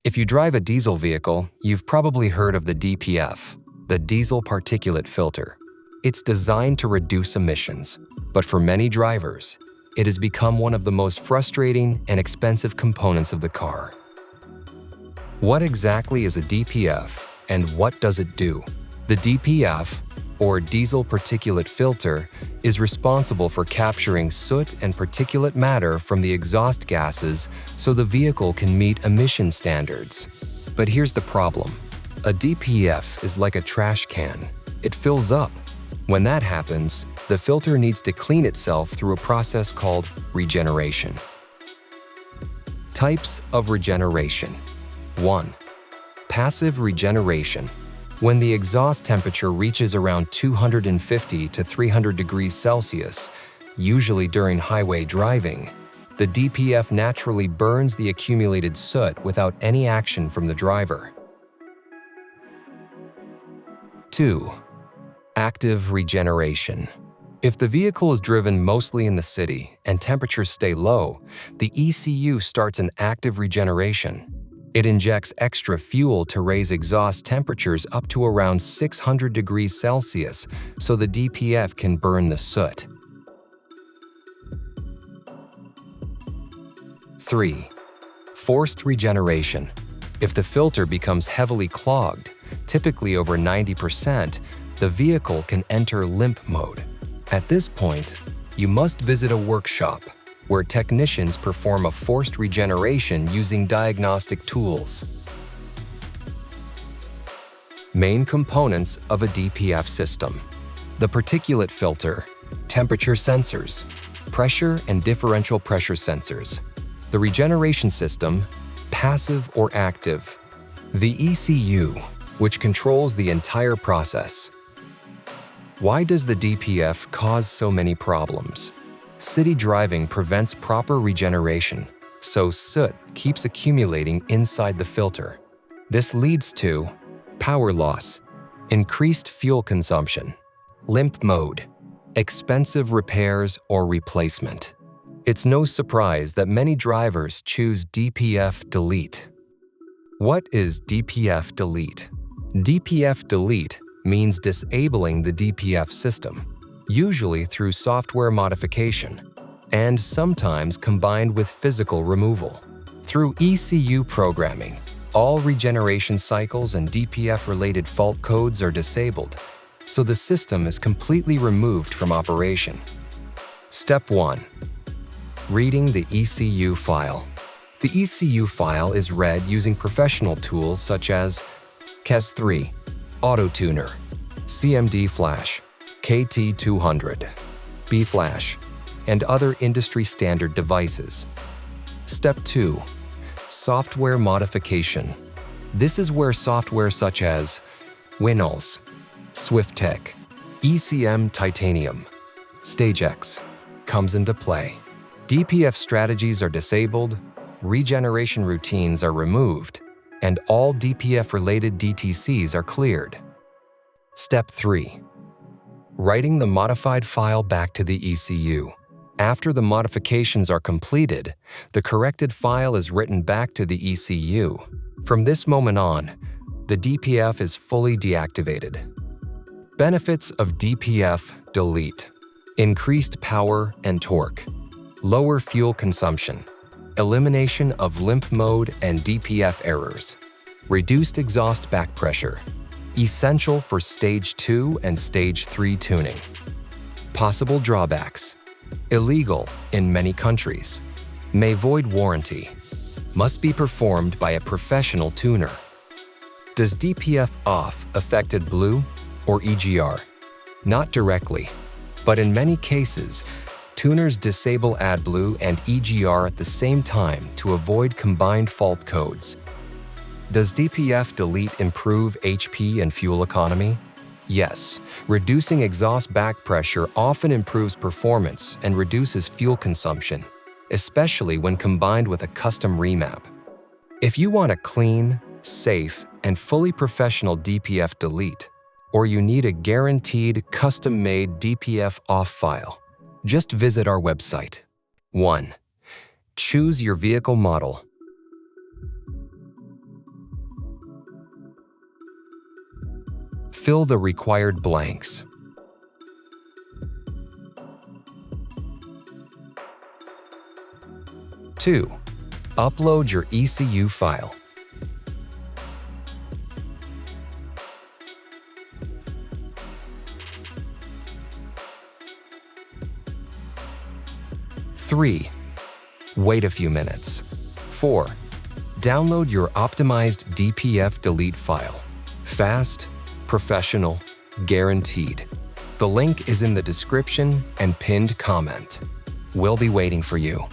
If you drive a diesel vehicle, you've probably heard of the DPF, the diesel particulate filter. It's designed to reduce emissions, but for many drivers, it has become one of the most frustrating and expensive components of the car. What exactly is a DPF and what does it do? The DPF, or diesel particulate filter, is responsible for capturing soot and particulate matter from the exhaust gases so the vehicle can meet emission standards. But here's the problem. A DPF is like a trash can. It fills up. When that happens, the filter needs to clean itself through a process called regeneration. Types of regeneration. 1. Passive regeneration. When the exhaust temperature reaches around 250 to 300 degrees Celsius, usually during highway driving, the DPF naturally burns the accumulated soot without any action from the driver. 2. Active regeneration. If the vehicle is driven mostly in the city and temperatures stay low, the ECU starts an active regeneration. It injects extra fuel to raise exhaust temperatures up to around 600 degrees Celsius so the DPF can burn the soot. 3. Forced regeneration. If the filter becomes heavily clogged, typically over 90%, the vehicle can enter limp mode. At this point, you must visit a workshop where technicians perform a forced regeneration using diagnostic tools. Main components of a DPF system: the particulate filter, temperature sensors, pressure and differential pressure sensors, the regeneration system, passive or active, the ECU, which controls the entire process. Why does the DPF cause so many problems? City driving prevents proper regeneration, so soot keeps accumulating inside the filter. This leads to power loss, increased fuel consumption, limp mode, expensive repairs or replacement. It's no surprise that many drivers choose DPF Delete. What is DPF Delete? DPF Delete means disabling the DPF system, usually through software modification, and sometimes combined with physical removal. Through ECU programming, all regeneration cycles and DPF-related fault codes are disabled, so the system is completely removed from operation. Step 1. Reading the ECU file. The ECU file is read using professional tools such as KES3, AutoTuner, CMD Flash, KT200, B-Flash, and other industry-standard devices. Step 2. Software modification. This is where software such as Windows, SwiftTech, ECM Titanium, StageX comes into play. DPF strategies are disabled, regeneration routines are removed, and all DPF-related DTCs are cleared. Step 3. Writing the modified file back to the ECU. After the modifications are completed, the corrected file is written back to the ECU. From this moment on, the DPF is fully deactivated. Benefits of DPF Delete: increased power and torque, lower fuel consumption, elimination of limp mode and DPF errors, reduced exhaust back pressure, essential for Stage 2 and Stage 3 tuning. Possible drawbacks: illegal in many countries, may void warranty, must be performed by a professional tuner. Does DPF OFF affect AdBlue or EGR? Not directly, but in many cases, tuners disable AdBlue and EGR at the same time to avoid combined fault codes. Does DPF Delete improve HP and fuel economy? Yes, reducing exhaust back pressure often improves performance and reduces fuel consumption, especially when combined with a custom remap. If you want a clean, safe, and fully professional DPF Delete, or you need a guaranteed custom-made DPF OFF file, just visit our website. 1. Choose your vehicle model. Fill the required blanks. Two, upload your ECU file. Three, wait a few minutes. 4. Download your optimized DPF Delete file. Fast, professional, guaranteed. The link is in the description and pinned comment. We'll be waiting for you.